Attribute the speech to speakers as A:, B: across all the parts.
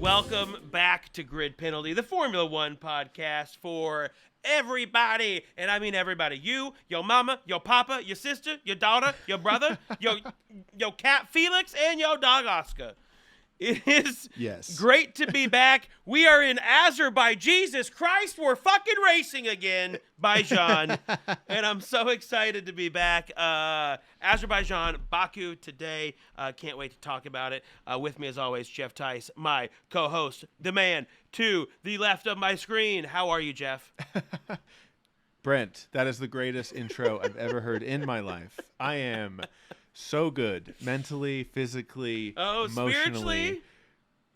A: Welcome back to Grid Penalty, the Formula One podcast for everybody. And I mean everybody. You, your mama, your papa, your sister, your daughter, your brother, your cat Felix, and your dog Oscar. It is great to be back. We are in Azerbaijan. Jesus Christ, we're fucking racing again by Jean. And I'm so excited to be back. Azerbaijan, Baku today. Can't wait to talk about it. With me as always, Geoff Tice, my co-host, the man to the left of my screen. How are you, Geoff?
B: Brent, that is the greatest intro I've ever heard in my life. I am so good mentally, physically, emotionally,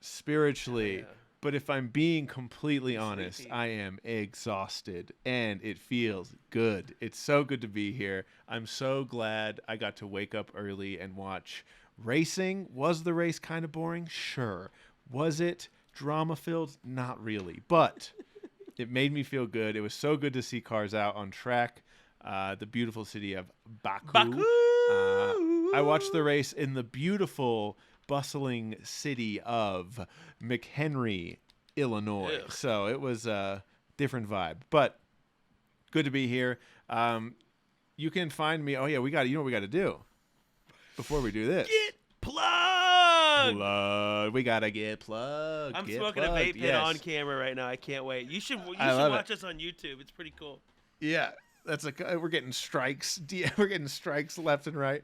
B: spiritually.
A: Yeah.
B: But if I'm being completely honest, I am exhausted and it feels good. It's so good to be here. I'm so glad I got to wake up early and watch racing. Was the race kind of boring? Sure. Was it drama filled? Not really. But it made me feel good. It was so good to see cars out on track. The beautiful city of Baku. I watched the race in the beautiful, bustling city of McHenry, Illinois.
A: Ugh.
B: So it was a different vibe, but good to be here. You can find me. Oh yeah, you know what we got to do before we do this.
A: Get plugged.
B: We gotta get plugged.
A: I'm smoking a vape pen on camera right now. I can't wait. You should watch us on YouTube. It's pretty cool.
B: Yeah. We're getting strikes. We're getting strikes left and right.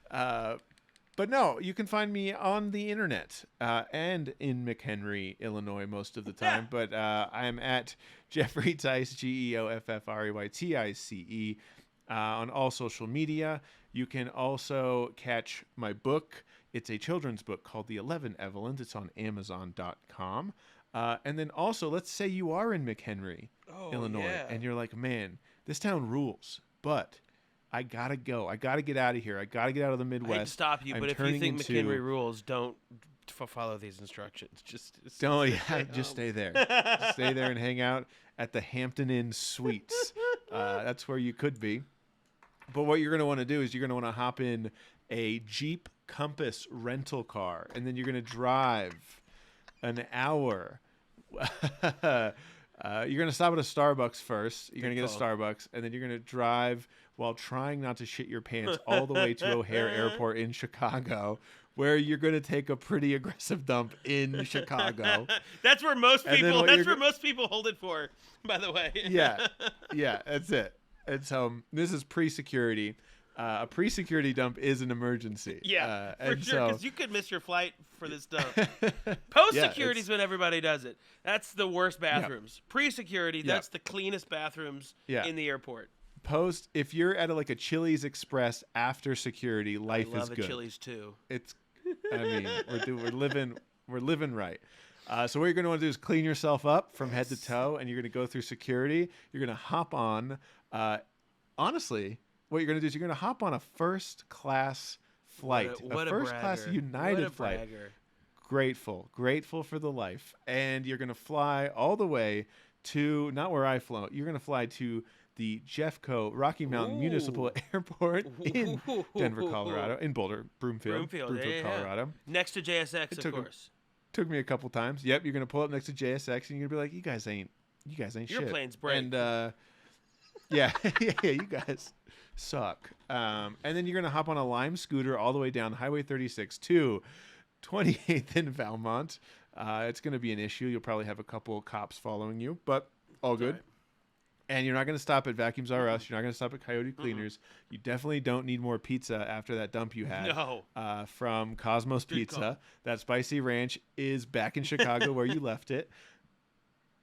B: But no, you can find me on the internet and in McHenry, Illinois, most of the time. But I am at Jeffrey Tice, GeoffreyTice, on all social media. You can also catch my book. It's a children's book called The 11 Evelyns. It's on Amazon.com. And then also, let's say you are in McHenry, Illinois, and you're like, man, this town rules, but I gotta go. I gotta get out of here. I gotta get out of the Midwest.
A: I hate to stop you, but if you think McHenry rules, don't follow these instructions. Just
B: stay there. Stay there and hang out at the Hampton Inn Suites. That's where you could be. But what you're gonna want to do is you're gonna want to hop in a Jeep Compass rental car, and then you're gonna drive an hour. You're going to stop at a Starbucks first. You're going to get a Starbucks, and then you're going to drive while trying not to shit your pants all the way to O'Hare Airport in Chicago, where you're going to take a pretty aggressive dump in Chicago.
A: That's where most people hold it for, by the way.
B: Yeah, that's it. And so this is pre-security. A pre-security dump is an emergency.
A: Yeah, for sure, because you could miss your flight for this dump. Post-security is when everybody does it. That's the worst bathrooms. Yeah. Pre-security, that's the cleanest bathrooms in the airport.
B: Post, if you're at a Chili's Express after security, life is good. I love
A: a Chili's too.
B: We're living right. So what you're going to want to do is clean yourself up from head to toe, and you're going to go through security. You're going to hop on, honestly, what you're going to do is you're going to hop on a first-class flight, a first-class United flight. Grateful for the life. And you're going to fly all the way to, not where I flew, you're going to fly to the Jeffco Rocky Mountain Municipal Airport in Denver, Colorado, in Broomfield, Colorado.
A: Next to JSX, of course.
B: Took me a couple times. Yep, you're going to pull up next to JSX, and you're going to be like, you guys ain't shit.
A: Your plane's break.
B: And, yeah, you guys suck. And then you're going to hop on a Lime scooter all the way down Highway 36 to 28th in Valmont. It's going to be an issue. You'll probably have a couple cops following you, but all good. Right. And you're not going to stop at Vacuums R Us. You're not going to stop at Coyote Cleaners. You definitely don't need more pizza after that dump you had from Cosmos Pizza. That spicy ranch is back in Chicago where you left it.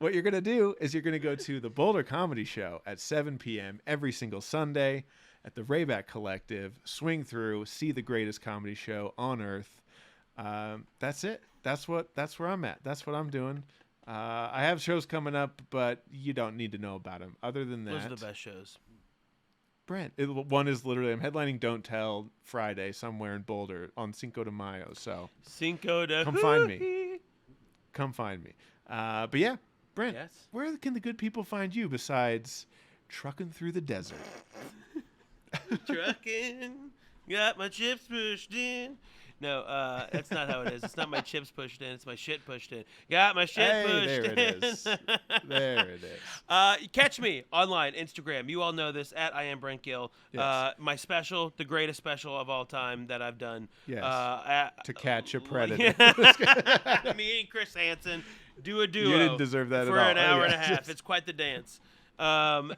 B: What you're going to do is you're going to go to the Boulder Comedy Show at 7 p.m. every single Sunday at the Rayback Collective. Swing through, see the greatest comedy show on earth. That's it. That's where I'm at. That's what I'm doing. I have shows coming up, but you don't need to know about them. Other than that,
A: those are the best shows.
B: Brent, one is literally I'm headlining Don't Tell Friday somewhere in Boulder on Cinco de Mayo. So come find me. But yeah. Brent, where can the good people find you besides trucking through the desert?
A: Trucking, got my chips pushed in. No, that's not how it is. It's not my chips pushed in. It's my shit pushed in. Got my shit
B: Hey,
A: pushed
B: there
A: in.
B: it is. There it is.
A: Catch me online, Instagram. You all know this, at I am Brent Gill.
B: Yes.
A: My special, the greatest special of all time that I've done.
B: Yes.
A: At,
B: To catch a predator.
A: Me and Chris Hansen do a duo.
B: You didn't deserve that
A: for
B: at all.
A: an hour
B: Oh,
A: and
B: yeah,
A: a half.
B: just-
A: It's quite the dance.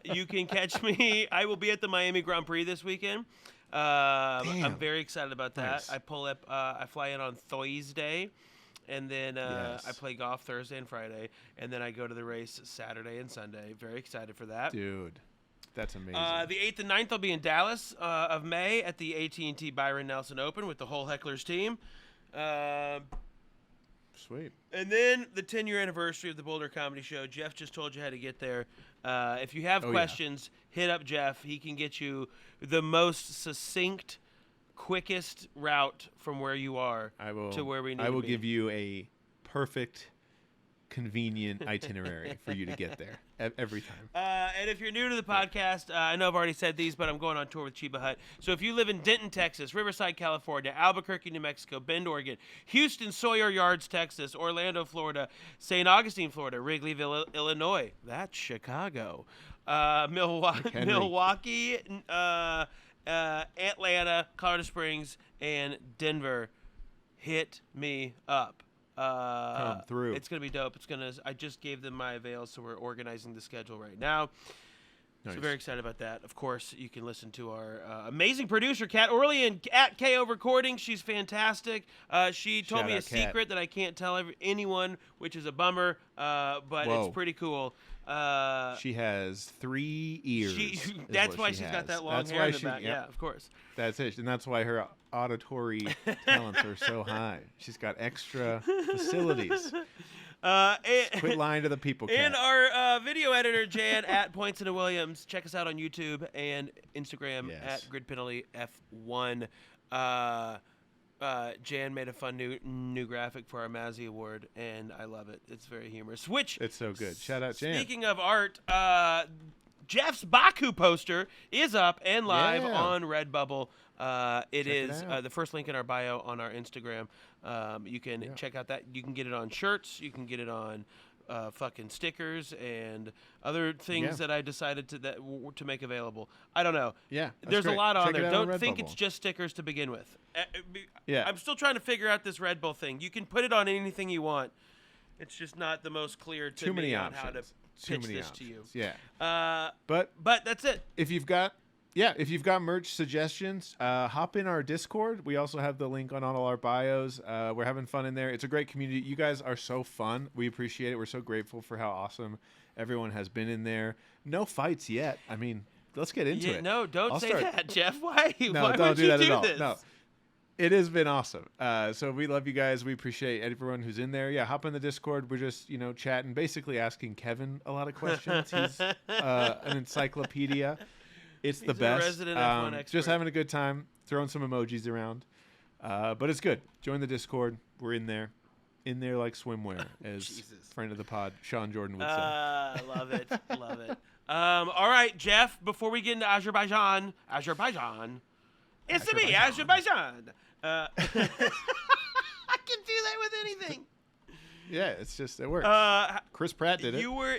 A: You can catch me. I will be at the Miami Grand Prix this weekend. I'm very excited about that.
B: Nice.
A: I pull up. I fly in on Thursday, and then
B: Yes.
A: I play golf Thursday and Friday, and then I go to the race Saturday and Sunday. Very excited for that.
B: Dude, that's amazing.
A: The 8th and 9th, I'll be in Dallas of May at the AT&T Byron Nelson Open with the whole Hecklers team.
B: Sweet.
A: And then the 10-year anniversary of the Boulder Comedy Show. Jeff just told you how to get there. If you have questions, hit up Jeff. He can get you the most succinct, quickest route from where you are to where we need to be.
B: I will give you a perfect, convenient itinerary for you to get there every time.
A: And if you're new to the podcast, I know I've already said these, but I'm going on tour with Chiba Hut. So if you live in Denton, Texas, Riverside, California, Albuquerque, New Mexico, Bend, Oregon, Houston, Sawyer Yards, Texas, Orlando, Florida, St. Augustine, Florida, Wrigleyville, Illinois, that's Chicago, Milwaukee, Atlanta, Colorado Springs, and Denver, hit me up.
B: Come through.
A: It's gonna be dope. I just gave them my avails, so we're organizing the schedule right now.
B: Nice.
A: So very excited about that. Of course, you can listen to our amazing producer, Kat Orlean, at KO Recording. She's fantastic. She told
B: Shout
A: me a
B: out, Kat.
A: secret that I can't tell anyone, which is a bummer, but
B: Whoa.
A: it's pretty cool.
B: She has 3 ears.
A: That's why she's got that long hair in the back. Yeah, of course.
B: That's it. And that's why her auditory talents are so high. She's got extra facilities. Quit lying to the people, Kat.
A: And our video editor, Jan, at Points and Williams. Check us out on YouTube and Instagram at Grid Penalty F1. Jan made a fun new graphic for our Mazzy Award, and I love it. It's very humorous.
B: It's so good. Shout out, Jan.
A: Speaking of art, Jeff's Baku poster is up and live on Redbubble. It is the first link in our bio on our Instagram. You can check out that. You can get it on shirts. You can get it on fucking stickers and other things that I decided to make available. I don't know.
B: Yeah,
A: there's
B: great.
A: a lot on
B: Check it
A: there.
B: out on
A: Don't think
B: Redbubble.
A: it's just stickers to begin with.
B: Yeah.
A: I'm still trying to figure out this Red Bull thing. You can put it on anything you want. It's just not the most clear to
B: Too
A: me
B: many
A: on
B: options.
A: how to
B: Too
A: pitch
B: many
A: this
B: options.
A: to you.
B: Yeah. But
A: that's it.
B: if you've got merch suggestions, hop in our Discord. We also have the link on all our bios. We're having fun in there. It's a great community. You guys are so fun. We appreciate it. We're so grateful for how awesome everyone has been in there. No fights yet. I mean, let's get into it.
A: No, don't
B: I'll
A: say
B: start.
A: that, Jeff. Why?
B: No,
A: Why
B: don't
A: would
B: do
A: you
B: that
A: do
B: at all.
A: this?
B: No. It has been awesome. So we love you guys. We appreciate everyone who's in there. Yeah, hop in the Discord. We're just, chatting, basically asking Kevin a lot of questions. He's an encyclopedia. He's the best.
A: Resident F1 expert.
B: Just having a good time, throwing some emojis around. But it's good. Join the Discord. We're in there like swimwear, as friend of the pod, Sean Jordan would say.
A: Love it. Love it. All right, Jeff, before we get into Azerbaijan. It's to me, Azerbaijan. I can do that with anything.
B: Yeah, it works. Chris Pratt did it.
A: You were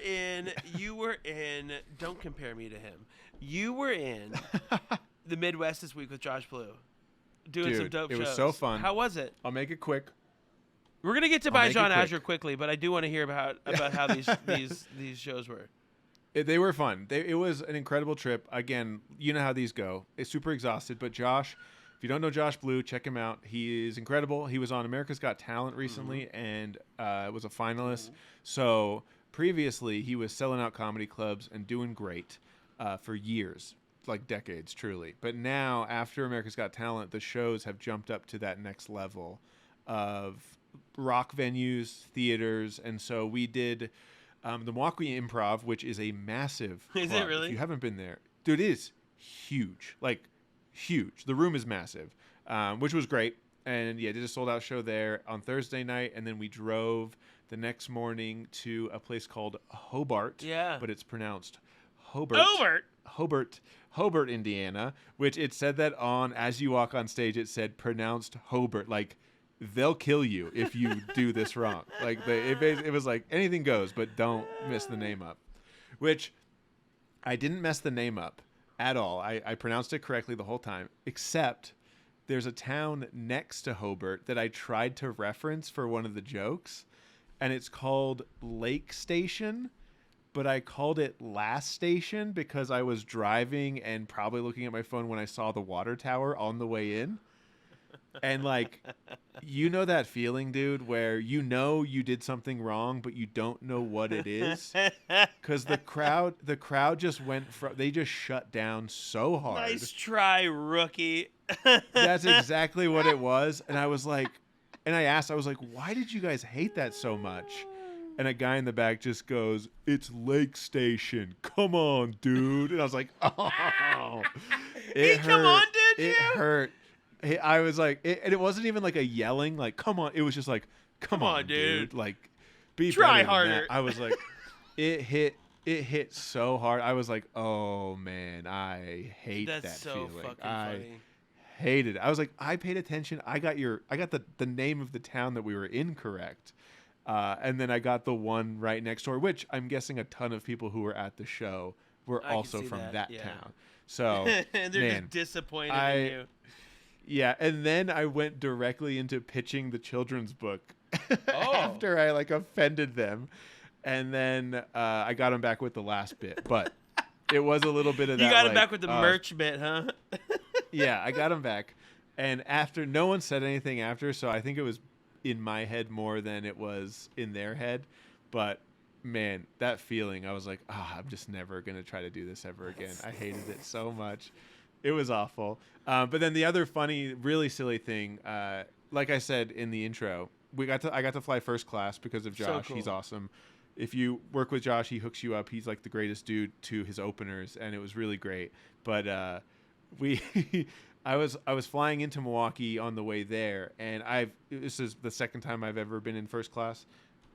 A: in, don't compare me to him. You were in the Midwest this week with Josh Blue. Doing some dope shows.
B: It was so fun.
A: How was it?
B: I'll make it quick.
A: We're going to get to Bajan Azure quickly, but I do want to hear about how these shows were.
B: They were fun. It was an incredible trip. Again, you know how these go. It's super exhausted, but Josh, if you don't know Josh Blue, check him out. He is incredible. He was on America's Got Talent recently and was a finalist. So previously, he was selling out comedy clubs and doing great for years, like decades, truly. But now, after America's Got Talent, the shows have jumped up to that next level of rock venues, theaters, and so we did the Milwaukee Improv, which is a massive club.
A: Is it really?
B: If you haven't been there, dude, it is huge, like huge. The room is massive, which was great. And yeah, did a sold out show there on Thursday night, and then we drove the next morning to a place called Hobart.
A: Yeah,
B: but it's pronounced Hobart. Hobart, Indiana, which it said that on as you walk on stage, it said pronounced Hobart. Like, they'll kill you if you do this wrong. Like, it was like anything goes, but don't mess the name up. Which I didn't mess the name up at all. I pronounced it correctly the whole time, except there's a town next to Hobart that I tried to reference for one of the jokes, and it's called Lake Station, but I called it Last Station because I was driving and probably looking at my phone when I saw the water tower on the way in. And like, you know that feeling, dude, where you know you did something wrong, but you don't know what it is, because the crowd just they just shut down so hard.
A: Nice try, rookie.
B: That's exactly what it was. And I was like, and I was like, why did you guys hate that so much? And a guy in the back just goes, "It's Lake Station. Come on, dude." And I was like, oh, it hurt.
A: Come on, did you?
B: It hurt. I was like, and it wasn't even like a yelling, like, come on. It was just like, come on, dude. Like,
A: try
B: better
A: harder.
B: than that. I was like, it hit so hard. I was like, oh man, I hate that
A: so
B: feeling.
A: Fucking
B: I
A: funny.
B: hated it. I was like, I paid attention. I got the name of the town that we were in correct. And then I got the one right next door, which I'm guessing a ton of people who were at the show were also from that town. So,
A: and they're
B: man,
A: just disappointed in you.
B: Yeah, and then I went directly into pitching the children's book after I like offended them, and then I got them back with the last bit, but it was a little bit of that.
A: You got him back with the merch bit, huh?
B: Yeah, I got them back, and after no one said anything after, so I think it was in my head more than it was in their head, but man, that feeling, I was like, I'm just never gonna try to do this ever again. I hated it so much. It was awful. But then the other funny, really silly thing, like I said in the intro, I got to fly first class because of Josh. So cool. He's awesome. If you work with Josh, he hooks you up. He's like the greatest dude to his openers, and it was really great. But I was flying into Milwaukee on the way there, and this is the second time I've ever been in first class,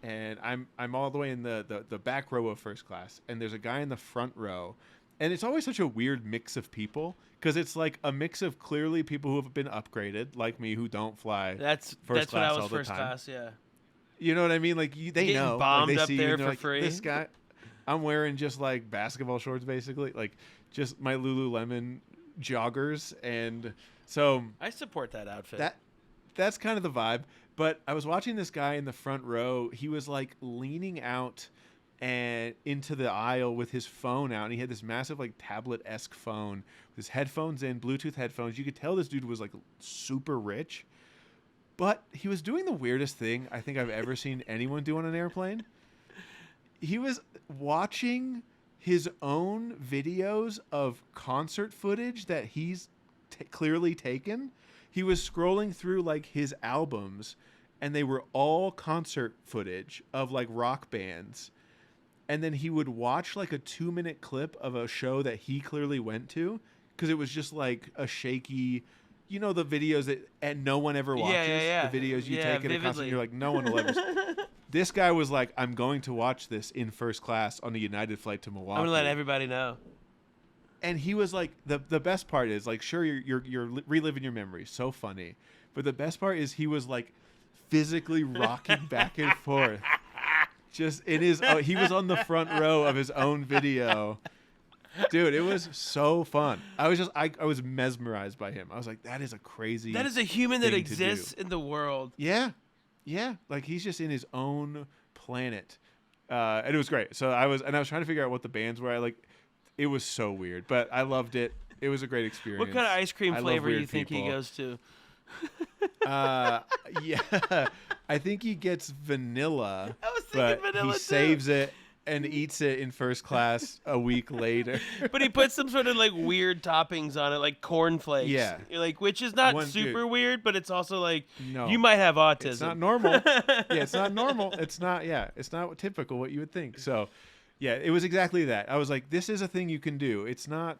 B: and I'm all the way in the back row of first class, and there's a guy in the front row. And it's always such a weird mix of people because it's like a mix of clearly people who have been upgraded, like me, who don't fly first class all the time. First
A: class, yeah.
B: You know what I mean? Like they know,
A: bombed
B: like, they
A: up
B: see
A: there
B: you and
A: for
B: like,
A: free.
B: This guy, I'm wearing just like basketball shorts, basically, like just my Lululemon joggers, and so
A: I support that outfit.
B: That's kind of the vibe. But I was watching this guy in the front row. He was like leaning out and into the aisle with his phone out, and he had this massive like tablet-esque phone with his headphones in, Bluetooth headphones. You could tell this dude was like super rich, but he was doing the weirdest thing I think I've ever seen anyone do on an airplane. He was watching his own videos of concert footage that he's clearly taken. He was scrolling through like his albums, and they were all concert footage of like rock bands. And then he would watch like a 2-minute clip of a show that he clearly went to, because it was just like a shaky, you know, the videos that and no one ever watches.
A: Yeah.
B: The videos you take at a concert, you're like, no one will ever. This guy was like, I'm going to watch this in first class on a United flight to Milwaukee.
A: I'm gonna let everybody know.
B: And he was like, the best part is like, sure, you're reliving your memories, so funny, but the best part is he was like physically rocking back and forth. Just in his, he was on the front row of his own video, dude. It was so fun. I was mesmerized by him. I was like, that is a crazy.
A: That is a human that exists in the world.
B: Yeah. Like he's just in his own planet, and it was great. So I was trying to figure out what the bands were. It was so weird, but I loved it. It was a great experience.
A: What kind of ice cream flavor do you think he goes to?
B: Yeah, I think he gets vanilla.
A: I was thinking vanilla
B: he saves it and eats it in first class a week later.
A: But he puts some sort of like weird toppings on it, like cornflakes.
B: Yeah,
A: like which is not super weird, but it's also like you might have autism.
B: It's not normal. Yeah, it's not normal. It's not. Yeah, it's not typical what you would think. So, yeah, it was exactly that. I was like, this is a thing you can do. It's not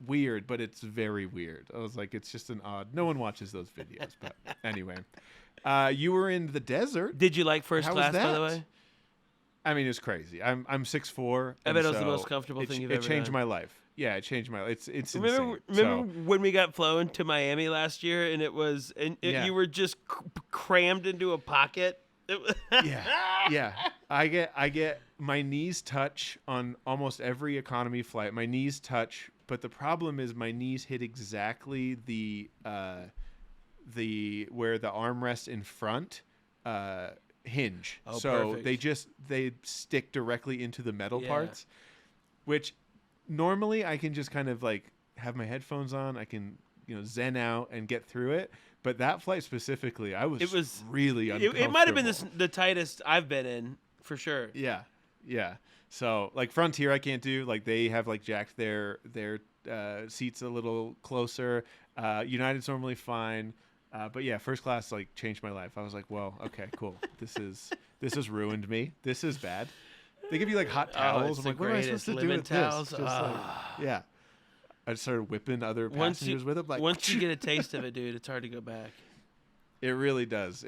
B: weird, but it's very weird. I was like, it's just an odd. No one watches those videos, but anyway. You were in the desert.
A: Did you like first class, by the way?
B: I mean, it's crazy. I'm 6'4".
A: I bet it was the most comfortable thing you've ever done.
B: It changed my life. it changed my life. It's
A: Remember
B: insane.
A: when we got flown to Miami last year, and you were just crammed into a pocket?
B: Yeah. I get my knees touch on almost every economy flight. My knees touch, but the problem is my knees hit exactly the where the armrest in front hinge.
A: Oh,
B: so
A: perfect.
B: they stick directly into the metal parts, which normally I can just kind of like have my headphones on. I can, zen out and get through it. But that flight specifically, it was really uncomfortable.
A: It might have been the tightest I've been in, for sure.
B: Yeah. So like Frontier, I can't do. Like they have like jacked their seats a little closer. United's normally fine, but yeah, first class like changed my life. I was like, well, okay, cool. This has ruined me. This is bad. They give you like hot towels. I'm like, what am I supposed to do with
A: towels?
B: this? Yeah. I started whipping other passengers with it. Like,
A: once you get a taste of it, dude, it's hard to go back.
B: It really does.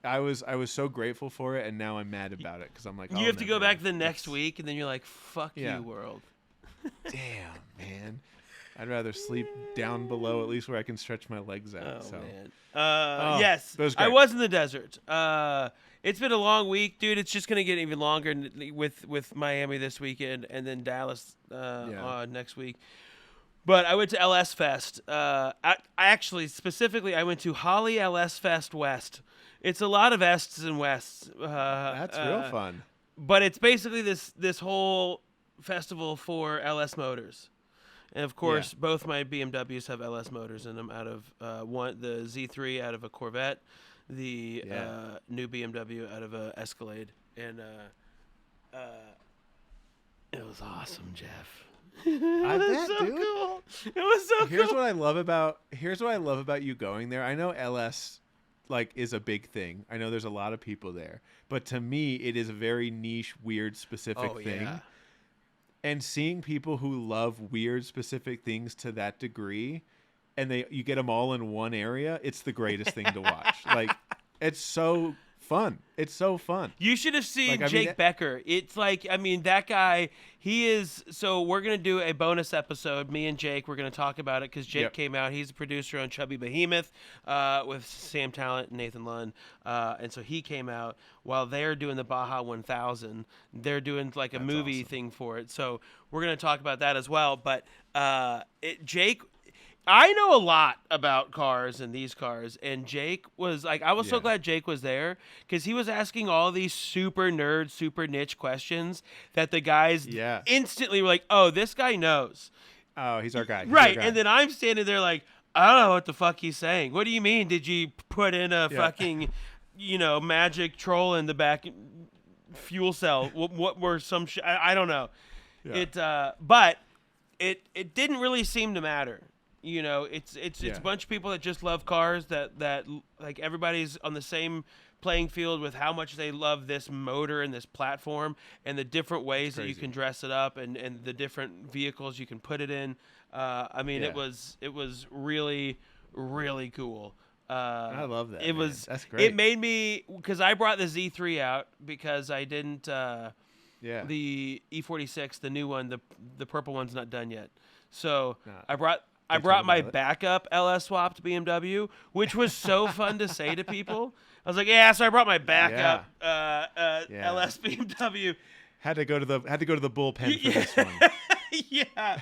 B: I was so grateful for it, and now I'm mad about it because I'm like,
A: you have to go back the next week, and then you're like, fuck you, world.
B: Damn, man. I'd rather sleep down below, at least where I can stretch my legs out.
A: Man. Yes, I was in the desert. It's been a long week, dude. It's just gonna get even longer with Miami this weekend, and then Dallas next week. But I went to LS Fest. I actually, specifically, I went to Holly LS Fest West. It's a lot of Ests and Wests.
B: That's real fun.
A: But it's basically this whole festival for LS motors. And, of course, both my BMWs have LS motors in them out of the Z3 out of a Corvette, the new BMW out of a Escalade. And it was awesome, Geoff.
B: I bet,
A: so
B: dude.
A: Cool. It was so
B: Here's
A: cool.
B: what I love about you going there. I know LS is a big thing. I know there's a lot of people there, but to me, it is a very niche, weird, specific thing. Yeah. And seeing people who love weird, specific things to that degree, and you get them all in one area, it's the greatest thing to watch. It's so fun. It's so fun.
A: You should have seen Jake Becker. It's that guy, he is, so we're going to do a bonus episode, me and Jake, we're going to talk about it because Jake came out. He's a producer on Chubby Behemoth with Sam Talent and Nathan Lunn. And so he came out while they're doing the Baja 1000. They're doing a movie thing for it. So we're going to talk about that as well. But Jake, I know a lot about cars and these cars, and Jake was I was so glad Jake was there because he was asking all these super nerd, super niche questions that the guys instantly were like, oh, this guy knows.
B: Oh, he's our guy.
A: Right. And then I'm standing there like, I don't know what the fuck he's saying. What do you mean? Did you put in a fucking, magic troll in the back fuel cell? What were some I don't know. Yeah. But it didn't really seem to matter. It's a bunch of people that just love cars that everybody's on the same playing field with how much they love this motor and this platform and the different ways that you can dress it up and the different vehicles you can put it in. It was really, really cool.
B: I love that. That's great.
A: It made me, because I brought the Z3 out because I didn't. The E46, the new one, the purple one's not done yet. So I brought my backup LS swapped BMW, which was so fun to say to people. I was like, so I brought my backup LS BMW.
B: Had to go to the bullpen for this one.
A: Yeah.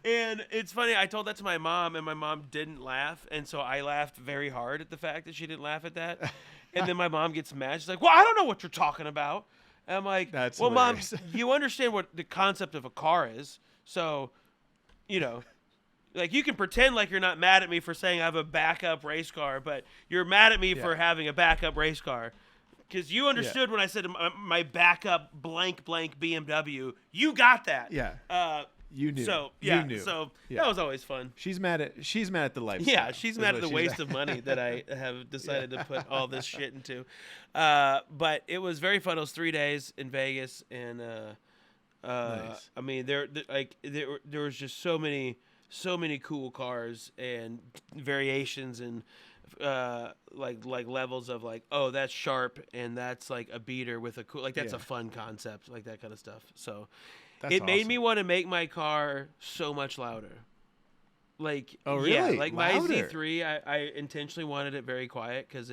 A: And it's funny, I told that to my mom, and my mom didn't laugh, and so I laughed very hard at the fact that she didn't laugh at that. And then my mom gets mad. She's like, well, I don't know what you're talking about. And I'm like,
B: that's
A: well,
B: hilarious.
A: Mom, you understand what the concept of a car is, so, you can pretend like you're not mad at me for saying I have a backup race car, but you're mad at me for having a backup race car. Because you understood when I said my backup blank BMW. You got that.
B: Yeah. You knew.
A: So,
B: you knew.
A: So that was always fun.
B: She's mad at the lifestyle.
A: Yeah, she's mad at the waste of money that I have decided to put all this shit into. But it was very fun. It was 3 days in Vegas, and nice. There was just so many cool cars and variations and levels of that's sharp and that's a beater with a cool that's a fun concept, that kind of stuff. So It made
B: awesome.
A: me want to make my car so much louder. Like,
B: Oh,
A: yeah,
B: really?
A: like
B: Louder?
A: my Z3, I intentionally wanted it very quiet because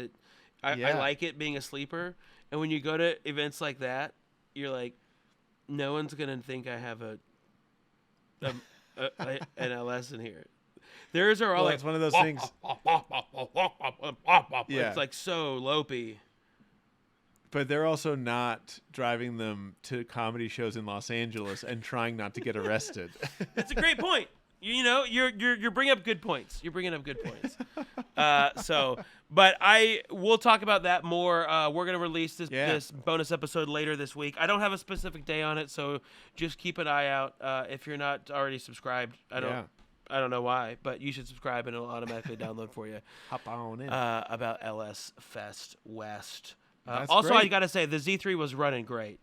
A: I
B: Yeah.
A: like it being a sleeper. And when you go to events like that, you're like, no one's gonna think I have an LS in here. Theirs are all
B: Well,
A: like,
B: it's one of those things. Yeah.
A: It's like so lopey.
B: But they're also not driving them to comedy shows in Los Angeles and trying not to get arrested.
A: That's a great point. You're bringing up good points. You're bringing up good points. But we'll talk about that more. We're gonna release this bonus episode later this week. I don't have a specific day on it, so just keep an eye out. If you're not already subscribed, I don't know why, but you should subscribe and it'll automatically download for you.
B: Hop on in.
A: About LS Fest West.
B: That's
A: also,
B: great.
A: I gotta say the Z3 was running great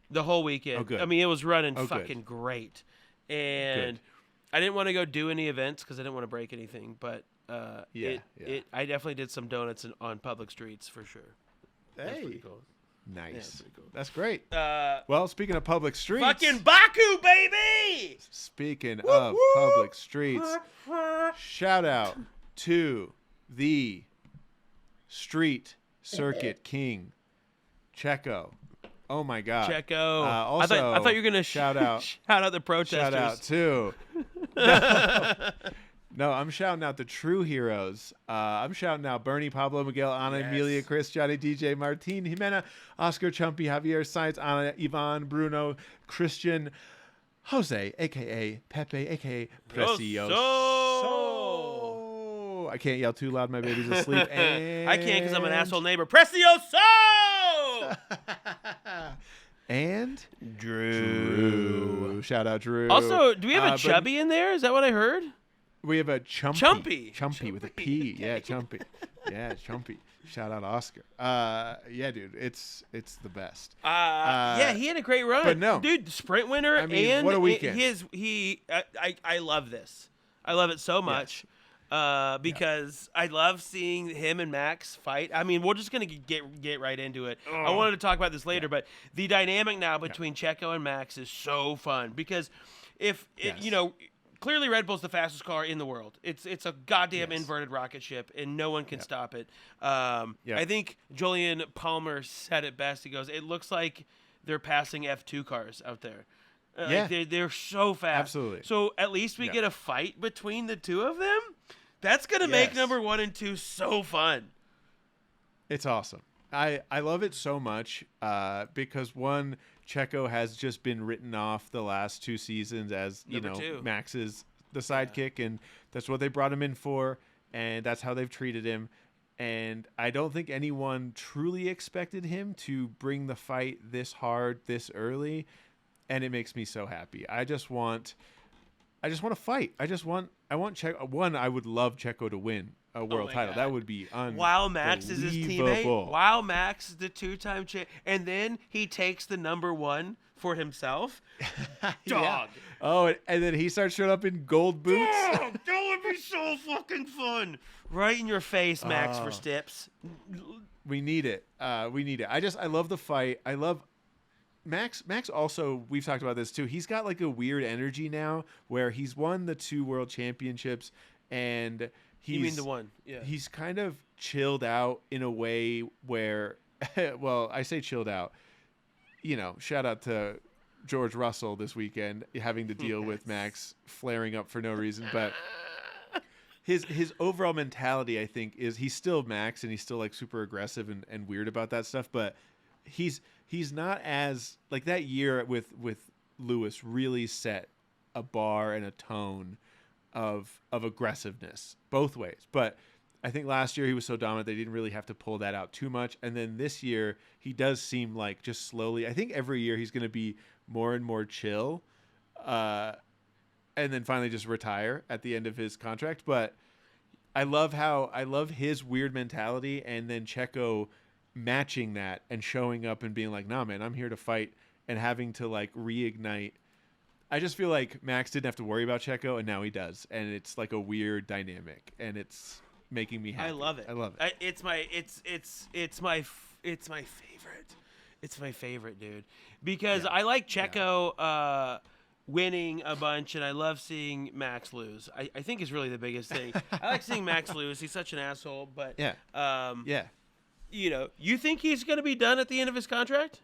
A: the whole weekend.
B: Oh, good.
A: I mean, it was running
B: Oh,
A: fucking
B: good.
A: great, and
B: Good.
A: I didn't want to go do any events because I didn't want to break anything. But I definitely did some donuts on public streets for sure. That's pretty cool.
B: Nice.
A: Yeah, pretty cool.
B: That's great.
A: Uh,
B: Well, speaking of public streets.
A: fucking Baku, baby!
B: Speaking of public streets, shout out to the street circuit king, Checo. Oh my God.
A: Checo.
B: Also,
A: I thought you were gonna
B: shout out.
A: shout out the protesters.
B: Shout out to. No, I'm shouting out the true heroes. I'm shouting out Bernie, Pablo, Miguel, Ana,
A: Yes.
B: Emilia, Chris, Johnny, DJ, Martin, Jimena, Oscar, Chumpy, Javier, Science, Ana, Ivan, Bruno, Christian, Jose, a.k.a. Pepe, a.k.a. Precioso. I can't yell too loud. My baby's asleep. And
A: I can't because I'm an asshole neighbor. Precioso!
B: And
A: Drew.
B: Shout out Drew.
A: Also, do we have a
B: but
A: Chubby in there? Is that what I heard?
B: We have a Chumpy.
A: Chumpy.
B: Chumpy with a P.
A: Okay.
B: Yeah, Chumpy. Yeah, Chumpy. Shout out Oscar. Yeah, dude, it's the best.
A: Yeah, he had a great run.
B: but no.
A: Dude, sprint winner.
B: I mean,
A: and
B: what a weekend.
A: I love this. I love it so much. Because I love seeing him and Max fight. I mean, we're just gonna get right into it. I wanted to talk about this later, but the dynamic now between Checo and Max is so fun because clearly Red Bull's the fastest car in the world. It's a goddamn inverted rocket ship, and no one can stop it. I think Julian Palmer said it best. He goes, "It looks like they're passing F2 cars out there." Like they're so fast.
B: Absolutely.
A: So at least we get a fight between the two of them. That's gonna make number 1 and 2 so fun.
B: It's awesome. I love it so much because one, Checo has just been written off the last 2 seasons as
A: Number 2.
B: Max's the sidekick, and that's what they brought him in for, and that's how they've treated him. And I don't think anyone truly expected him to bring the fight this hard this early, and it makes me so happy. I just want to fight. I want Checo. One, I would love Checo to win a world title.
A: God.
B: That would be unbelievable.
A: While Max is his teammate, while Max is the 2-time champ, and then he takes the number 1 for himself. Dog.
B: Oh, and then he starts showing up in gold boots.
A: Dog, that would be so fucking fun. Right in your face, Max Verstappen.
B: We need it. We need it. I love the fight. I love Max also, we've talked about this too. He's got like a weird energy now where he's won the 2 world championships and
A: You mean the one? Yeah.
B: He's kind of chilled out in a way where, well, I say chilled out. Shout out to George Russell this weekend having to deal with Max flaring up for no reason, but his overall mentality, I think, is he's still Max and he's still like super aggressive and weird about that stuff, but he's not as like that year with Lewis really set a bar and a tone of aggressiveness both ways. But I think last year he was so dominant they didn't really have to pull that out too much. And then this year he does seem like just slowly. I think every year he's going to be more and more chill, and then finally just retire at the end of his contract. But I love his weird mentality, and then Checo matching that and showing up and being like, nah, man, I'm here to fight, and having to like reignite. I just feel like Max didn't have to worry about Checo, and now he does, and it's like a weird dynamic, and it's making me happy.
A: I love it.
B: I love it.
A: It's my favorite. It's my favorite, dude, because
B: Yeah.
A: I like Checo winning a bunch, and I love seeing Max lose. I think is really the biggest thing. I like seeing Max lose. He's such an asshole, but
B: Yeah. Yeah.
A: you think he's going to be done at the end of his contract?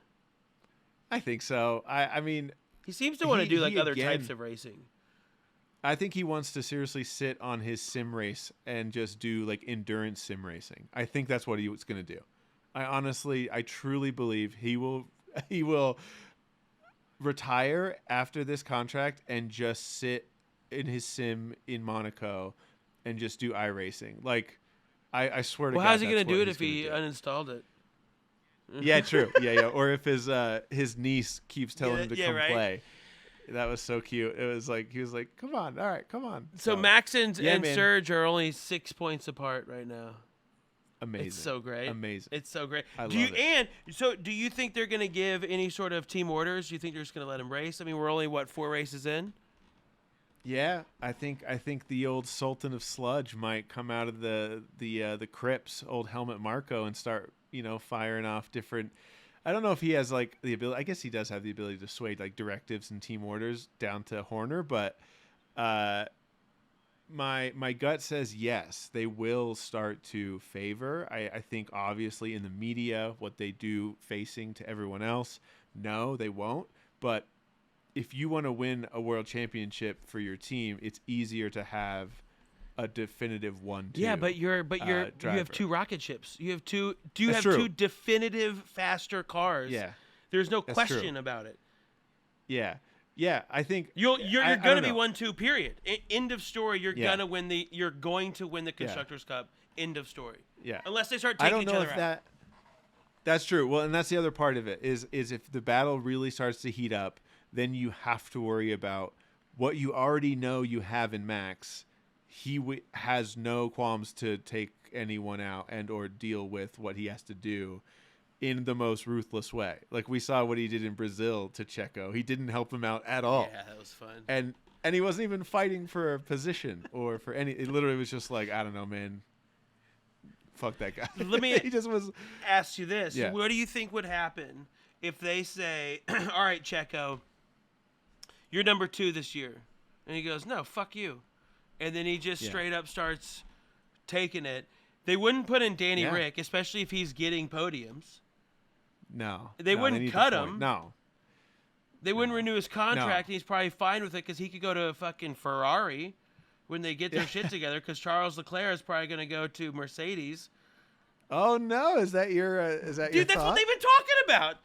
B: I think so. I mean,
A: He seems to want to do like other
B: again,
A: types of racing.
B: I think he wants to seriously sit on his sim race and just do like endurance sim racing. I think that's what he was going to do. I truly believe he will retire after this contract and just sit in his sim in Monaco and just do iRacing. Like, I swear to God.
A: Well, how's he going to
B: that's
A: do
B: what
A: it
B: he's
A: if he
B: gonna do.
A: uninstalled it?
B: Yeah, true. Yeah. Or if his niece keeps telling him to come
A: right.
B: play. That was so cute. It was like, he was like, come on. All right, come on.
A: So Max and
B: man.
A: Serge are only 6 points apart right now.
B: Amazing.
A: It's so great.
B: Amazing.
A: It's so great.
B: I love
A: it.
B: it.
A: And so do you think they're going to give any sort of team orders? Do you think they're just going to let him race? I mean, we're only, 4 races in?
B: Yeah, I think the old Sultan of Sludge might come out of the crypts, old Helmut Marko, and start, firing off different. I don't know if he has like the ability. I guess he does have the ability to sway like directives and team orders down to Horner, but my gut says yes, they will start to favor. I think obviously in the media, what they do facing to everyone else, no, they won't. But if you want to win a world championship for your team, it's easier to have a definitive 1-2.
A: Yeah, but you have
B: driver.
A: 2 rocket ships. You have 2. Do you
B: That's
A: have
B: true.
A: 2 definitive faster cars?
B: Yeah,
A: There's no
B: That's
A: question
B: true.
A: about it.
B: Yeah. I think
A: You're
B: I
A: going to
B: don't
A: be
B: know.
A: 1-2. Period. End of story. You're
B: Yeah.
A: going to win the Constructors' Cup. End of story.
B: Yeah.
A: Unless they start
B: I
A: taking
B: don't
A: each
B: know
A: other
B: if
A: out.
B: that's true. Well, and that's the other part of it is if the battle really starts to heat up, then you have to worry about what you already know you have in Max. He has no qualms to take anyone out and or deal with what he has to do in the most ruthless way. Like we saw what he did in Brazil to Checo. He didn't help him out at all.
A: Yeah, that was fun.
B: And he wasn't even fighting for a position or for any. It literally was just like, I don't know, man. Fuck that guy.
A: Let me
B: he just was.
A: ask you this.
B: Yeah.
A: What do you think would happen if they say, all right, Checo, you're number 2 this year? And he goes, no, fuck you. And then he just straight up starts taking it. They wouldn't put in Danny Rick, especially if he's getting podiums.
B: No.
A: They wouldn't
B: need
A: cut
B: the point.
A: him.
B: No.
A: They wouldn't renew his contract,
B: No.
A: and he's probably fine with it because he could go to a fucking Ferrari when they get their shit together because Charles Leclerc is probably going to go to Mercedes.
B: Oh no! Is that your
A: Dude,
B: your
A: that's
B: thought?
A: what they've been talking about.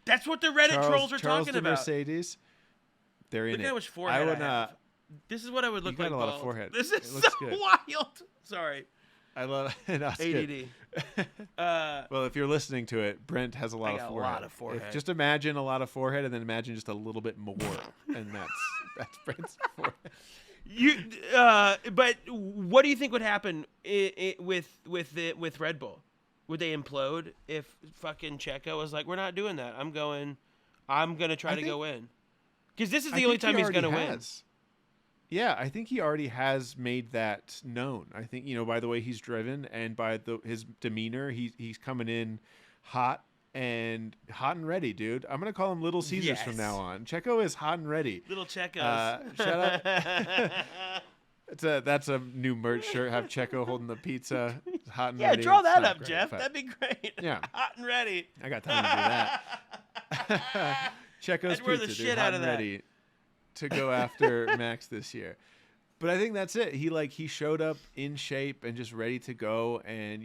A: That's what the Reddit trolls are
B: Charles
A: talking
B: to
A: about.
B: Mercedes. They're in
A: Look
B: it.
A: at how much forehead I have.
B: uh,
A: This is what I would look
B: you got
A: like.
B: a lot of
A: bald.
B: forehead.
A: This
B: It
A: is
B: looks
A: so
B: good.
A: wild. Sorry.
B: I love it. No, it's good.
A: ADD.
B: Well, if you're listening to it, Brent has a lot
A: I
B: of
A: got a
B: forehead.
A: lot of forehead.
B: Just imagine a lot of forehead, and then imagine just a little bit more, and that's Brent's forehead.
A: But what do you think would happen with Red Bull? Would they implode if fucking Checo was like, we're not doing that. I'm going to try to go in. Because this is the only time he's going to win.
B: Yeah, I think he already has made that known. I think, by the way he's driven and by his demeanor, he's coming in hot and ready, dude. I'm going to call him Little Caesars from now on. Checo is hot and ready.
A: Little Checos.
B: Shut up. That's a new merch shirt. Have Checo holding the pizza, hot and ready.
A: Yeah, draw that
B: It's not
A: up,
B: great,
A: Geoff.
B: but
A: That'd be great.
B: Yeah.
A: Hot and ready.
B: I got time to do that. Checo's
A: I'd wear the
B: pizza, dude,
A: shit
B: hot
A: out of
B: and
A: that.
B: ready to go after Max this year. But I think that's it. He showed up in shape and just ready to go. And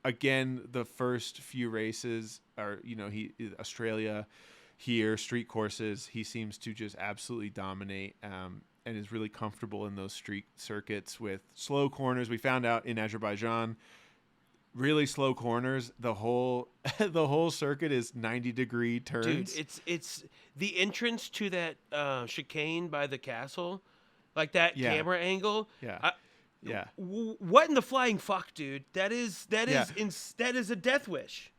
B: again, the first few races are Australia here, street courses. He seems to just absolutely dominate. And is really comfortable in those street circuits with slow corners. We found out in Azerbaijan, really slow corners. The whole circuit is 90-degree turns.
A: Dude, it's the entrance to that chicane by the castle, like that camera angle.
B: Yeah. Yeah.
A: What in the flying fuck, dude? That is a death wish.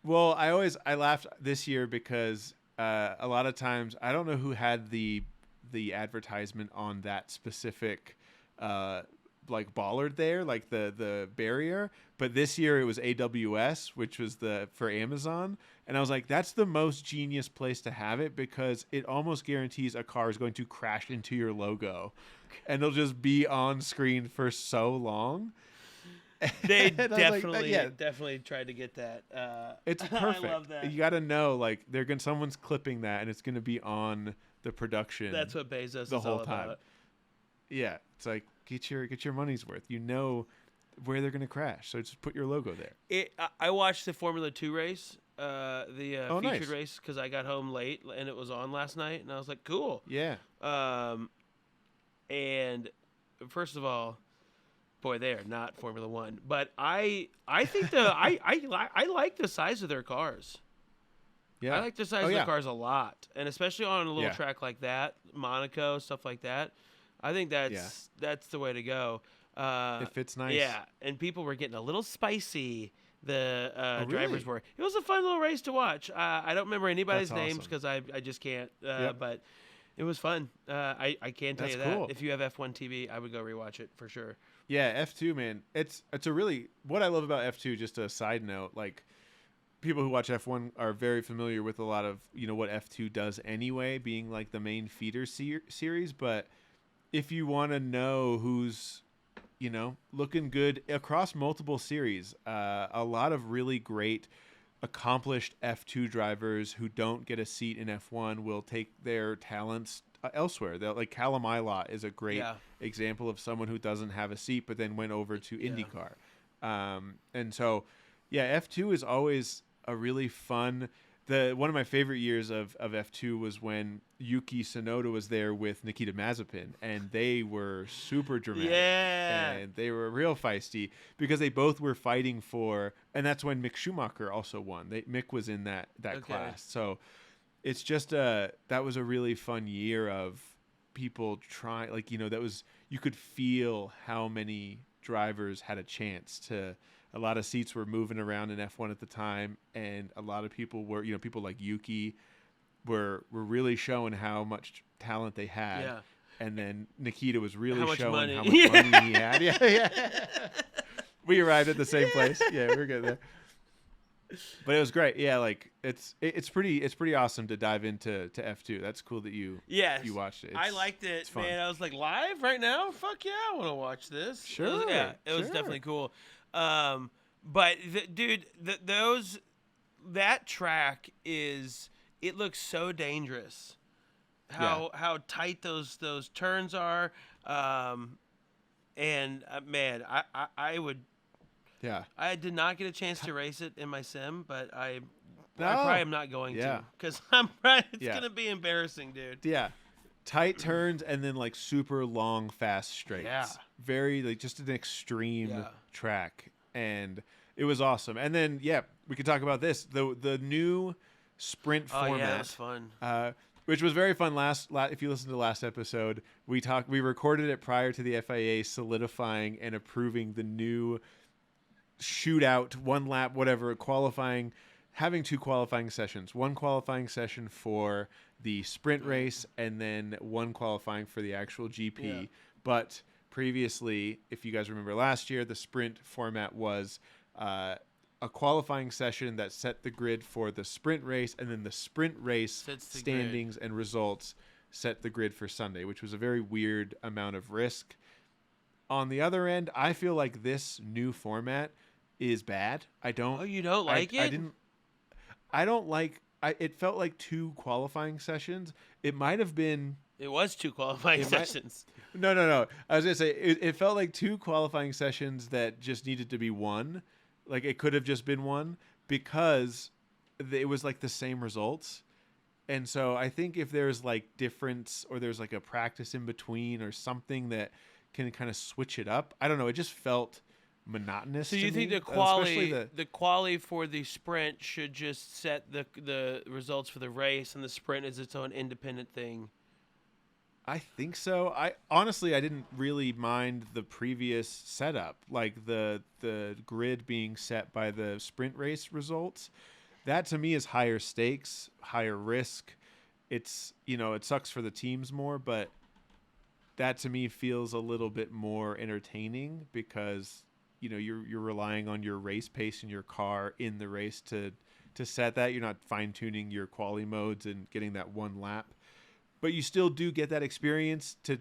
B: Well, I laughed this year because a lot of times I don't know who had the advertisement on that specific like bollard there, like the barrier. But this year it was AWS, which was for Amazon. And I was like, that's the most genius place to have it, because it almost guarantees a car is going to crash into your logo and it'll just be on screen for so long.
A: They
B: And I was like,
A: definitely tried to get that.
B: it's perfect.
A: I love that.
B: You got to know, like, someone's clipping that and it's going to be on the production.
A: That's what Bezos
B: the
A: is
B: whole
A: all
B: time.
A: about.
B: Yeah, it's like get your money's worth. You know where they're going to crash, so just put your logo there.
A: I watched the Formula 2 race, the featured
B: nice.
A: race, because I got home late and it was on last night, and I was like, cool.
B: Yeah.
A: And first of all, boy, they are not Formula 1, but I think I like the size of their cars.
B: Yeah.
A: I like the size of the cars a lot, and especially on a little track like that, Monaco, stuff like that. I think that's the way to go.
B: It fits nice.
A: Yeah, and people were getting a little spicy. The drivers
B: really?
A: were. It was a fun little race to watch. I don't remember anybody's
B: That's
A: names
B: awesome.
A: because I just can't. But it was fun. I can tell
B: That's
A: you that.
B: cool.
A: If you have F1 TV, I would go rewatch it for sure.
B: Yeah, F2, man. It's a really, what I love about F2, just a side note, like, people who watch F1 are very familiar with a lot of, what F2 does anyway, being like the main feeder series. But if you want to know who's, looking good across multiple series, a lot of really great accomplished F2 drivers who don't get a seat in F1 will take their talents elsewhere. Like Callum Ilott is a great example of someone who doesn't have a seat but then went over to IndyCar. And so, F2 is always a really fun. One of my favorite years of F2 was when Yuki Tsunoda was there with Nikita Mazepin, and they were super dramatic.
A: Yeah.
B: And they were real feisty because they both were fighting for, and that's when Mick Schumacher also won. Mick was in that class. So it's just that was a really fun year of people trying, like, you could feel how many drivers had a chance to. A lot of seats were moving around in F1 at the time, and a lot of people were, people like Yuki were really showing how much talent they had. Yeah. And then Nikita was really showing how much money he had. Yeah. We arrived at the same place. Yeah, we were good there. But it was great. Yeah, like it's pretty awesome to dive into F2. That's cool that you watched it.
A: I liked it, man. I was like, live right now? Fuck yeah, I want to watch this.
B: Sure.
A: It was definitely cool. But dude, that track it looks so dangerous. How tight those turns are. And man, I would. Yeah. I did not get a chance to race it in my sim, but I probably am not going to, because it's gonna be embarrassing, dude.
B: Yeah. Tight turns and then like super long, fast straights. Yeah. Very like just an extreme track. And it was awesome. And then we could talk about this. The new sprint format.
A: Yeah, it was fun.
B: Which was very fun if you listen to the last episode, we recorded it prior to the FIA solidifying and approving the new shootout, one lap, whatever, qualifying, having two qualifying sessions. One qualifying session for the sprint race and then one qualifying for the actual GP. Yeah. But previously, if you guys remember last year, the sprint format was a qualifying session that set the grid for the sprint race, and then the sprint race standings and results set the grid for Sunday, which was a very weird amount of risk. On the other end, I feel like this new format is bad. I don't.
A: Oh, you don't like it?
B: I don't like. It felt like two qualifying sessions. It might have been.
A: It was two qualifying sessions.
B: No. I was gonna say it felt like two qualifying sessions that just needed to be one. Like it could have just been one because it was like the same results. And so I think if there's like difference or there's like a practice in between or something that can kind of switch it up. I don't know. It just felt monotonous.
A: So you think the quali for the sprint should just set the results for the race, and the sprint is its own independent thing?
B: I think so. I didn't really mind the previous setup, like the grid being set by the sprint race results. That to me is higher stakes, higher risk. It's, it sucks for the teams more, but that to me feels a little bit more entertaining because, you're relying on your race pace in your car in the race to set that. You're not fine tuning your quali modes and getting that one lap, but you still do get that experience to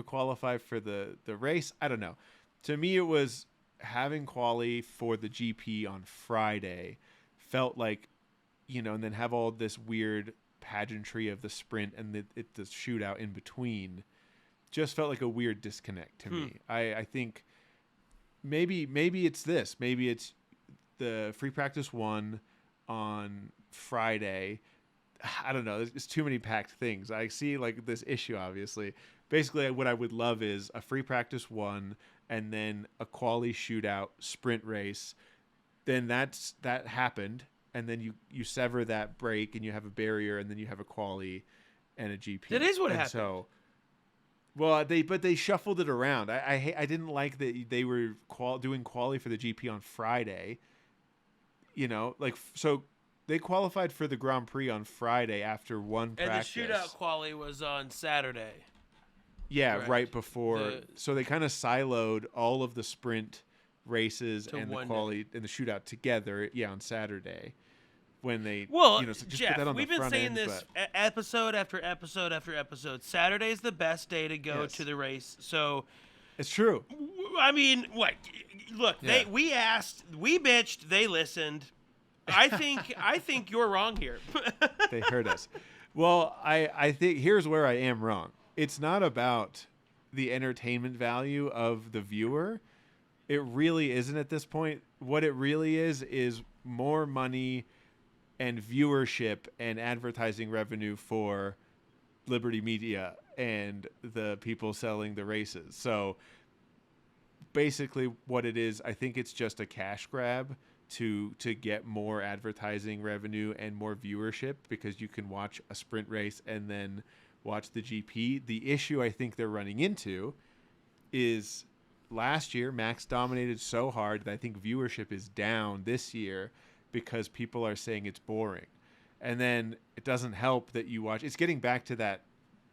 B: qualify for the race. I don't know. To me, it was having quali for the GP on Friday felt like, and then have all this weird pageantry of the sprint and the shootout in between just felt like a weird disconnect to me. I think maybe it's this. Maybe it's the free practice one on Friday. I don't know. There's too many packed things. I see like this issue, obviously. Basically, what I would love is a free practice one and then a quali shootout sprint race. Then that happened. And then you sever that break and you have a barrier and then you have a quali and a GP.
A: That is what happened.
B: So, well, they shuffled it around. I didn't like that they were doing quali for the GP on Friday. So they qualified for the Grand Prix on Friday after one practice.
A: And the shootout quali was on Saturday.
B: Yeah, right before. So they kind of siloed all of the sprint races and the quali and the shootout together. Yeah, on Saturday when they.
A: Well,
B: just
A: Geoff,
B: put that on
A: we've
B: the
A: been
B: front
A: saying
B: end,
A: this episode after episode after episode. Saturday's the best day to go to the race. So.
B: It's true.
A: I mean, what? Look, we asked, we bitched, they listened. I think you're wrong here.
B: They heard us. Well, I think here's where I am wrong. It's not about the entertainment value of the viewer. It really isn't at this point. What it really is more money and viewership and advertising revenue for Liberty Media and the people selling the races. So basically what it is, I think it's just a cash grab to get more advertising revenue and more viewership because you can watch a sprint race and then watch the GP. The issue I think they're running into is last year Max dominated so hard that I think viewership is down this year because people are saying it's boring. And then it doesn't help that you watch. It's getting back to that,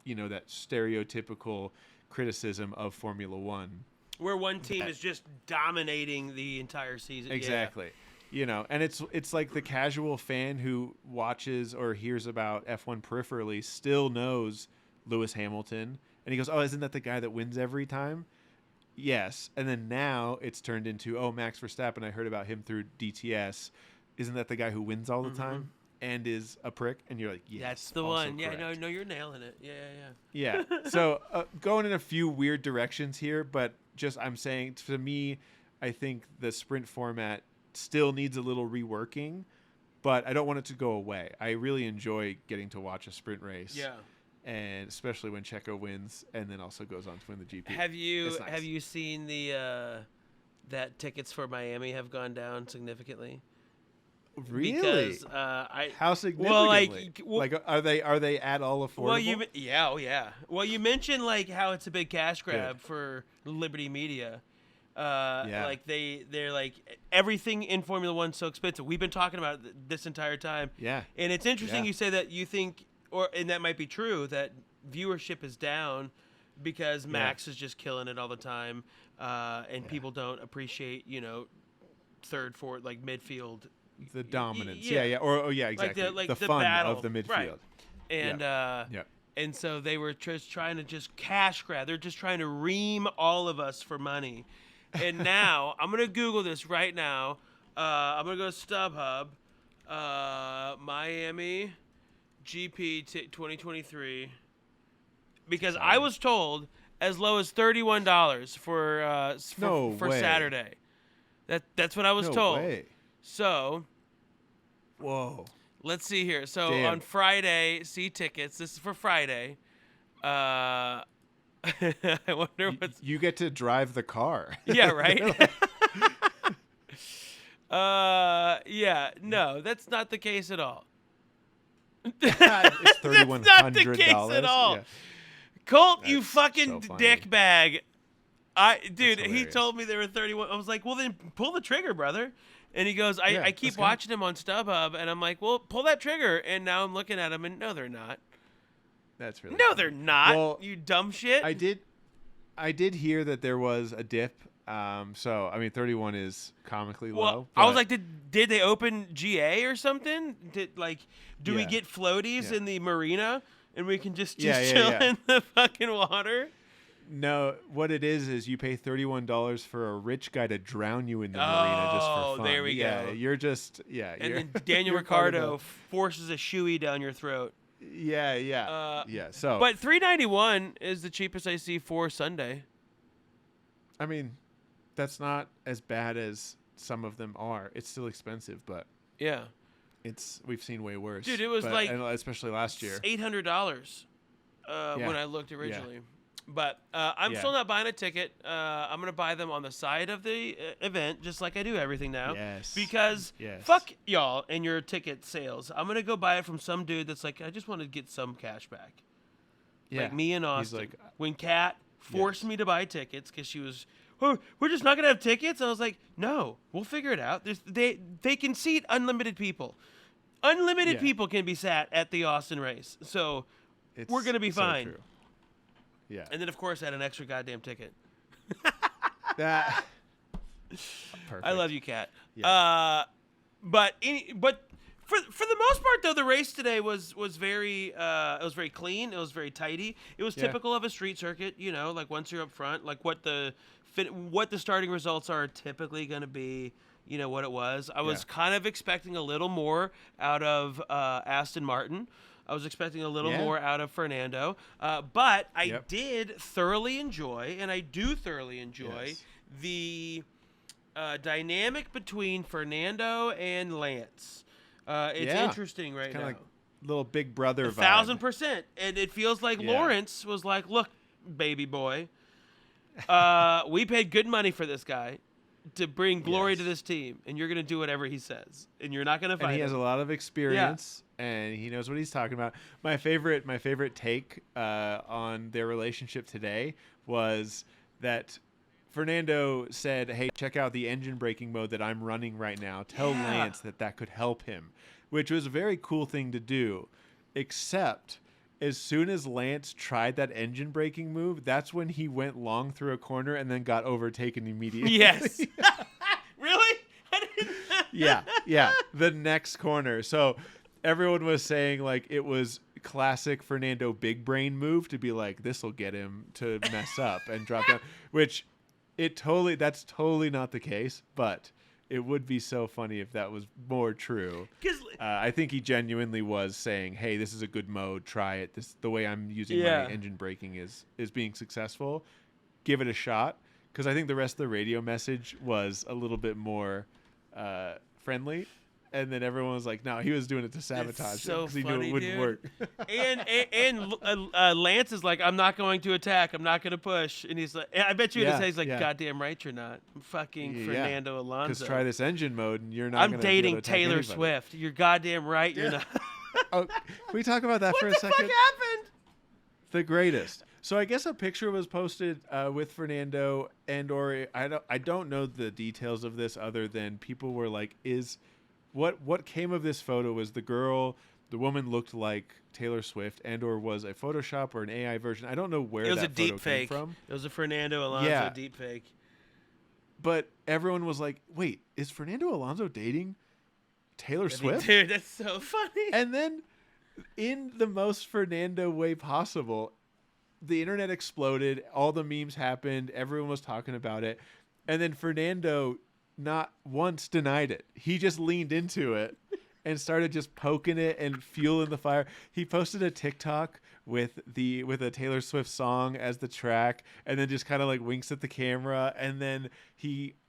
B: that stereotypical criticism of Formula One.
A: Where one team is just dominating the entire season.
B: Exactly. And it's like the casual fan who watches or hears about F1 peripherally still knows Lewis Hamilton. And he goes, oh, isn't that the guy that wins every time? Yes. And then now it's turned into, oh, Max Verstappen, I heard about him through DTS. Isn't that the guy who wins all the time and is a prick? And you're like, yes,
A: that's the one. Correct. Yeah, no, you're nailing it. Yeah.
B: So going in a few weird directions here, but just I'm saying, to me, I think the sprint format still needs a little reworking, but I don't want it to go away. I really enjoy getting to watch a sprint race.
A: Yeah.
B: And especially when Checo wins and then also goes on to win the GP.
A: Have you seen the that tickets for Miami have gone down significantly?
B: Really?
A: Because
B: how significantly?
A: Well,
B: are they at all affordable?
A: Yeah. Well, you mentioned like how it's a big cash grab for Liberty Media. Like they're like everything in Formula One's so expensive. We've been talking about it this entire time.
B: Yeah.
A: And it's interesting you say that you think, and that might be true, that viewership is down because Max is just killing it all the time, and people don't appreciate third, fourth, like midfield.
B: The dominance, exactly.
A: Like
B: the fun
A: battle
B: of the midfield,
A: right. And and so they were just trying to cash grab. They're just trying to ream all of us for money. And now I'm gonna Google this right now. I'm gonna go to StubHub, Miami GP 2023, because I was told as low as $31 for Saturday. That's what I was told.
B: Way.
A: So,
B: whoa.
A: Let's see here. So on Friday, see tickets. This is for Friday. I wonder what's...
B: You get to drive the car.
A: Yeah, right? Yeah, no, that's not the case at all.
B: It's $3,100.
A: That's not the case at all. Yeah. Colt, that's you fucking dickbag. Dude, he told me there were 31. I was like, well, then pull the trigger, brother. And he goes, I keep watching him on StubHub, and I'm like, well, pull that trigger. And now I'm looking at him, and no, they're not.
B: That's really
A: No,
B: funny.
A: they're not.
B: Well,
A: You dumb shit.
B: I did hear that there was a dip. So I mean, 31 is comically low.
A: I was
B: but-
A: like, did they open GA or something? Do we
B: Yeah.
A: get floaties
B: Yeah.
A: in the marina and we can just
B: Yeah,
A: chill
B: yeah.
A: in the fucking water?
B: No, what it is you pay $31 for a rich guy to drown you in the marina just for fun.
A: there we
B: Yeah,
A: go.
B: you're just
A: And
B: you're-
A: then Daniel
B: you're part of
A: Ricciardo forces a shoey down your throat.
B: Yeah. So,
A: But $391 is the cheapest I see for Sunday.
B: I mean, that's not as bad as some of them are. It's still expensive, but
A: Yeah.
B: we've seen way worse.
A: Dude, it was
B: and especially last year.
A: $800
B: Yeah.
A: when I looked originally. But I'm
B: Yeah.
A: still not buying a ticket. I'm going to buy them on the side of the event, just like I do everything now.
B: Yes.
A: Because
B: Yes.
A: fuck y'all and your ticket sales. I'm going to go buy it from some dude that's like, I just want to get some cash back.
B: Yeah.
A: Like me and
B: He's
A: Austin.
B: like,
A: When Kat forced me to buy tickets because she was, oh, we're just not going to have tickets? I was like, no, we'll figure it out. They can seat unlimited people. Unlimited
B: Yeah.
A: people can be sat at the Austin race. So
B: it's
A: we're going to be
B: so
A: fine.
B: true. Yeah.
A: And then, of course, I had an extra goddamn ticket.
B: That. Perfect.
A: I love you, Kat.
B: Yeah.
A: But for the most part, though, the race today was very it was very clean. It was very tidy. It was
B: Yeah.
A: typical of a street circuit. You know, like once you're up front, like what the starting results are typically going to be. You know what it was. I was kind of expecting a little more out of Aston Martin. I was expecting a little more out of Fernando, but I did thoroughly enjoy, and I do thoroughly enjoy the dynamic between Fernando and Lance. It's interesting right now.
B: Like little big brother vibe.
A: 1,000%, and it feels like
B: Yeah.
A: Lawrence was like, "Look, baby boy, we paid good money for this guy to bring glory to this team, and you're gonna do whatever he says, and you're not gonna fight."
B: And he
A: him.
B: has a lot of experience, and he knows what he's talking about. My favorite take on their relationship today was that Fernando said, "Hey, check out the engine braking mode that I'm running right now. Tell Lance that could help him," which was a very cool thing to do. Except, as soon as Lance tried that engine braking move, that's when he went long through a corner and then got overtaken immediately.
A: Yes. Really? I didn't.
B: Yeah. The next corner. So everyone was saying like it was classic Fernando big brain move to be like, this will get him to mess up and drop down, which that's totally not the case, but it would be so funny if that was more true. I think he genuinely was saying, hey, this is a good mode. Try it. The way I'm using my engine braking is being successful. Give it a shot. Because I think the rest of the radio message was a little bit more friendly. And then everyone was like, no, he was doing it to sabotage
A: so
B: because he knew
A: funny,
B: it wouldn't
A: dude.
B: work.
A: and Lance is like, I'm not going to attack. I'm not going to push. And he's like, I bet you in his head, he's like, goddamn right you're not. I'm fucking Fernando Alonso.
B: Because try this engine mode and you're not
A: I'm
B: gonna
A: dating
B: be able to attack
A: Taylor
B: anybody.
A: Swift. You're goddamn right. You're not.
B: Oh, can we talk about that for a
A: What the
B: second?
A: fuck happened?
B: The greatest. So I guess a picture was posted with Fernando or I don't know the details of this other than people were like, what came of this photo was the woman looked like Taylor Swift or was a Photoshop or an AI version. I don't know where
A: It was
B: that
A: a deep
B: photo
A: fake.
B: came from.
A: It was a Fernando Alonso
B: Yeah.
A: deep fake.
B: But everyone was like, wait, is Fernando Alonso dating Taylor Swift?
A: Dude, that's so funny.
B: And then, in the most Fernando way possible, the internet exploded. All the memes happened. Everyone was talking about it. And then Fernando not once denied it. He just leaned into it and started just poking it and fueling the fire. He posted a TikTok with a Taylor Swift song as the track, and then just kind of like winks at the camera. And then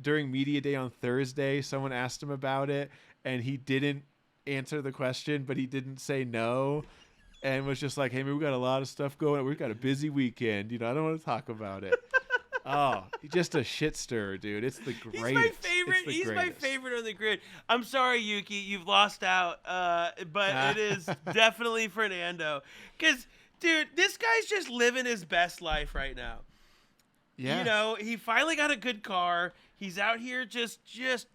B: during media day on Thursday, someone asked him about it, and he didn't answer the question, but he didn't say no, and was just like, hey, man, we got a lot of stuff going on. We've got a busy weekend. I don't want to talk about it. Oh, just a shit stirrer, dude. It's the greatest.
A: He's my favorite. He's my favorite on the grid. I'm sorry, Yuki, you've lost out, but it is definitely Fernando. Because, dude, this guy's just living his best life right now.
B: Yeah.
A: He finally got a good car. He's out here just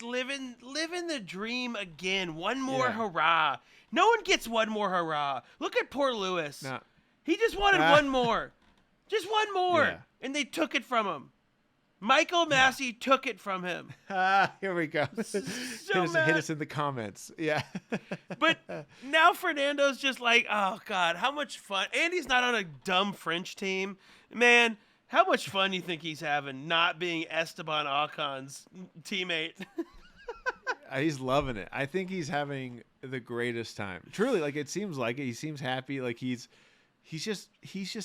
A: living the dream again. One more hurrah. No one gets one more hurrah. Look at poor Lewis.
B: No.
A: He just wanted one more. Just one more.
B: Yeah.
A: And they took it from him. Michael Massey took it from him.
B: Here we go. Hit us in the comments. Yeah.
A: But now Fernando's just like, oh, God, how much fun. And he's not on a dumb French team. Man, how much fun do you think he's having not being Esteban Ocon's teammate?
B: He's loving it. I think he's having the greatest time. Truly, like it seems like it. He seems happy. Like he's just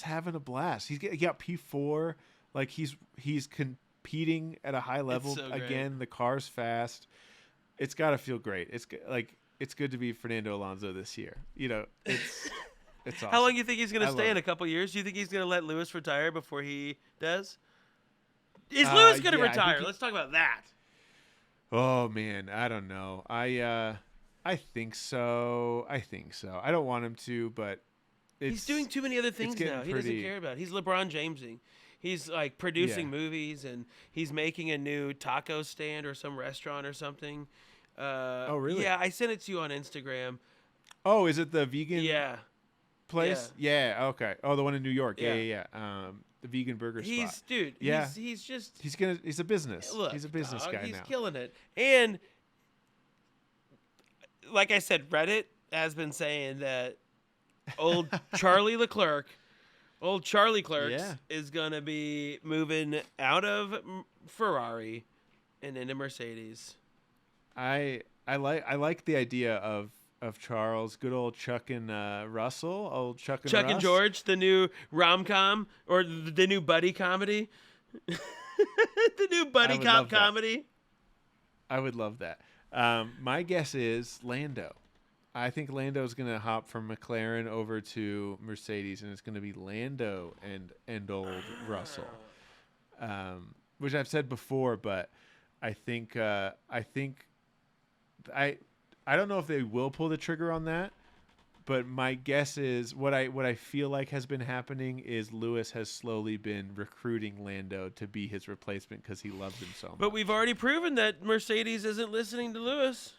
B: having a blast. He got P4. Like he's competing at a high level
A: so
B: again.
A: great.
B: The car's fast. It's got to feel great. It's good to be Fernando Alonso this year. You know, it's awesome.
A: How long do you think he's going to stay in a couple years? Do you think he's going to let Lewis retire before he does? Is Lewis going to retire? Let's talk about that.
B: Oh man, I don't know. I think so. I don't want him to, but
A: he's doing too many other things now. He doesn't care about it. He's LeBron Jamesing. He's like producing movies, and he's making a new taco stand or some restaurant or something.
B: Oh really?
A: Yeah, I sent it to you on Instagram.
B: Oh, is it the vegan place?
A: Yeah.
B: Yeah, okay. Oh, the one in New York. Yeah. The vegan burger spot.
A: Dude,
B: yeah. He's a business.
A: Look,
B: he's a business guy
A: he's
B: now.
A: He's killing it. And like I said, Reddit has been saying that old Charlie Clerks is going to be moving out of Ferrari and into Mercedes.
B: I like the idea of Charles, good old Chuck and Russell, Chuck
A: and George, the new rom-com or the new buddy comedy. The new buddy cop comedy.
B: I would love that. My guess is Lando. I think Lando's going to hop from McLaren over to Mercedes, and it's going to be Lando and old Russell, which I've said before, but I think I don't know if they will pull the trigger on that, but my guess is what I feel like has been happening is Lewis has slowly been recruiting Lando to be his replacement because he loves him so much.
A: But we've already proven that Mercedes isn't listening to Lewis.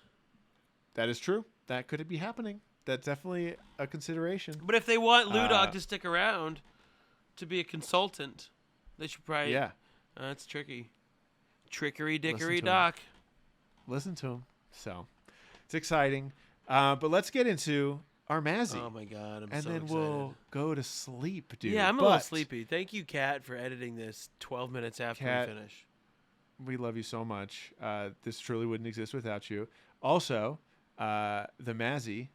B: That is true. That could be happening. That's definitely a consideration.
A: But if they want Lou Dog to stick around to be a consultant, they should probably.
B: Yeah.
A: That's tricky. Trickery dickery doc.
B: Listen to him. So it's exciting. But let's get into our Mazzy.
A: Oh my God, I'm
B: and
A: so
B: then
A: excited.
B: We'll go to sleep, dude.
A: Yeah, I'm a little sleepy. Thank you, Kat, for editing this 12 minutes after we finish.
B: We love you so much. This truly wouldn't exist without you. Also, the Mazzy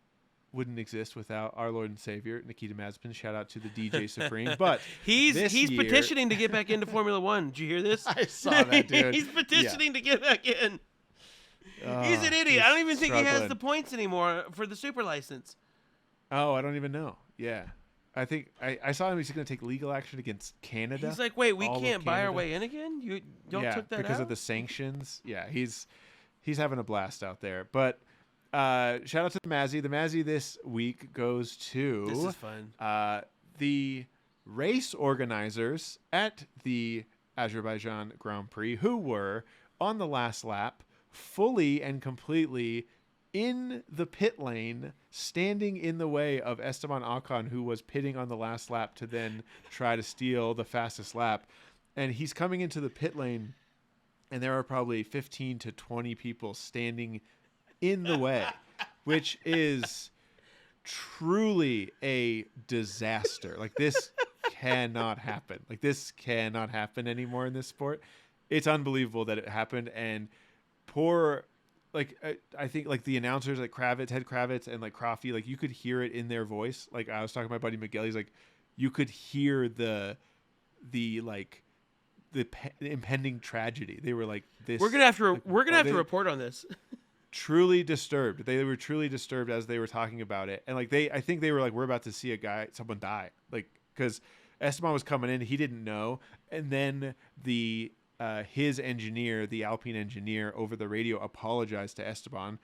B: wouldn't exist without our Lord and Savior, Nikita Mazepin. Shout out to the DJ Supreme. But
A: he's petitioning to get back into Formula One. Did you hear this?
B: I saw that, dude.
A: He's petitioning to get back in. He's an idiot. I don't even think he has the points anymore for the super license.
B: Oh, I don't even know. Yeah. I think I saw him. He's going to take legal action against Canada.
A: He's like, wait, we can't buy our way in again? Y'all took that
B: because
A: out?
B: of the sanctions. Yeah, he's having a blast out there. But shout out to the Mazzy. The Mazzy this week goes to
A: this is fun.
B: The race organizers at the Azerbaijan Grand Prix, who were on the last lap, fully and completely in the pit lane, standing in the way of Esteban Ocon, who was pitting on the last lap to then try to steal the fastest lap. And he's coming into the pit lane, and there are probably 15 to 20 people standing in the way, which is truly a disaster. Like, this cannot happen. Like, this cannot happen anymore in this sport. It's unbelievable that it happened. And poor, like, I think, like, the announcers, like Ted Kravitz and, like, Crofty, like, you could hear it in their voice. Like, I was talking to my buddy Miguel. He's like, you could hear the impending tragedy. They were like, this.
A: We're gonna have to report on this.
B: Truly disturbed. They were truly disturbed as they were talking about it. And, like, I think they were like, we're about to see someone die. Like, because Esteban was coming in, he didn't know. And then his engineer, the Alpine engineer, over the radio apologized to Esteban,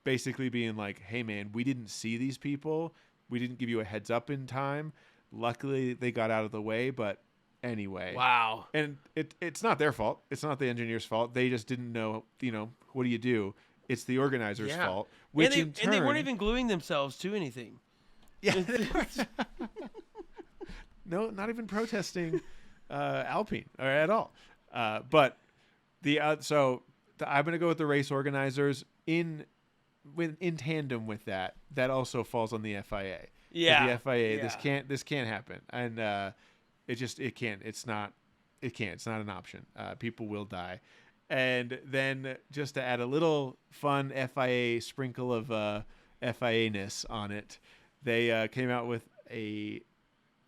B: basically being like, hey man, we didn't see these people. We didn't give you a heads up in time. Luckily they got out of the way, but anyway.
A: Wow.
B: And it's not their fault. It's not the engineer's fault. They just didn't know, what do you do? It's the organizer's fault. Which
A: and they weren't even gluing themselves to anything.
B: Yeah. No, not even protesting Alpine or at all. But I'm going to go with the race organizers in tandem with that. That also falls on the FIA.
A: Yeah.
B: The FIA.
A: Yeah.
B: This can't happen, and it can't. It's not an option. People will die. And then just to add a little fun FIA sprinkle of FIA-ness on it, they came out with a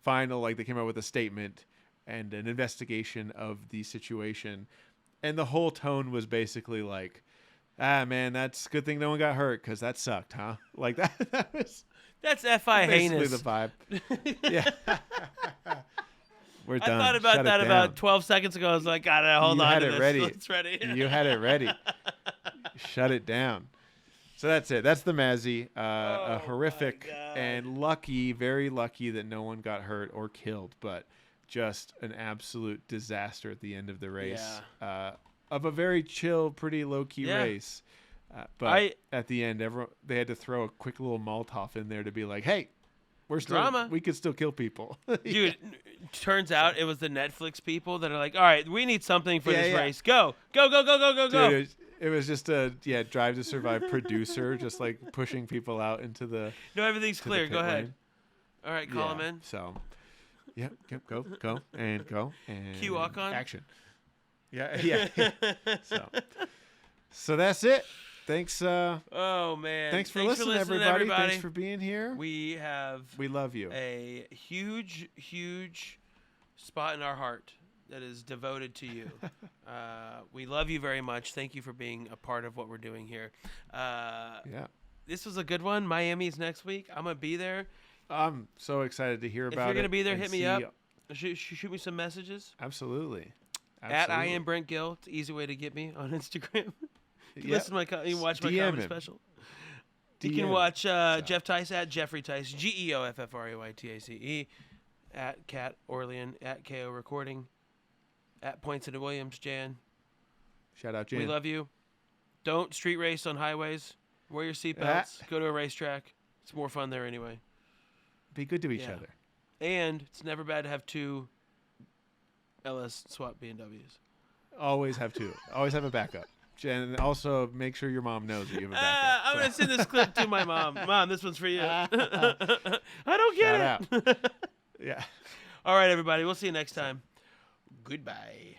B: they came out with a statement and an investigation of the situation. And the whole tone was basically like, man, that's a good thing no one got hurt because that sucked, huh? Like that was...
A: That's FIA
B: basically
A: heinous.
B: the vibe. Yeah. We're done.
A: I thought about that about 12 seconds ago. I was like, gotta hold
B: You
A: on
B: had
A: to
B: it
A: this.
B: ready.
A: It's ready.
B: You had it ready. Shut it down. So that's it. That's the Mazzy. A horrific and lucky, very lucky that no one got hurt or killed, but just an absolute disaster at the end of the race.
A: Yeah.
B: Of a very chill, pretty low-key race. But at the end, they had to throw a quick little Molotov in there to be like, hey, we could still kill people.
A: Dude, turns out it was the Netflix people that are like, all right, we need something for this race. Go.
B: Dude, it was just a Drive to Survive producer just like pushing people out into the...
A: No, everything's clear. Go ahead.
B: Lane.
A: All right, call him in.
B: So, go, and
A: Cue walk on.
B: Action. Yeah. So that's it. Thanks.
A: Oh man.
B: Thanks for listening, everybody. Thanks for being here.
A: We
B: love you.
A: A huge spot in our heart that is devoted to you. We love you very much. Thank you for being a part of what we're doing here. This was a good one. Miami's next week. I'm gonna be there.
B: I'm so excited to hear about it.
A: If you're gonna be there, hit me up. Shoot me some messages.
B: Absolutely.
A: At I am Brent Gill. It's an easy way to get me on Instagram. Listen to you can watch my comedy special. You can watch Geoff Tice at Jeffrey Tice, GeoffRoyTace, at Kat Orlean, at KO Recording, at Points into Williams, Jan.
B: Shout out, Jan.
A: We love you. Don't street race on highways. Wear your seatbelts. Go to a racetrack. It's more fun there anyway.
B: Be good to each other.
A: And it's never bad to have two LS swap BMWs.
B: Always have two. Always have a backup. And also make sure your mom knows that you have a backup.
A: I'm going to send this clip to my mom. Mom, this one's for you. I don't get it.
B: Yeah.
A: All right, everybody. We'll see you next time. Goodbye.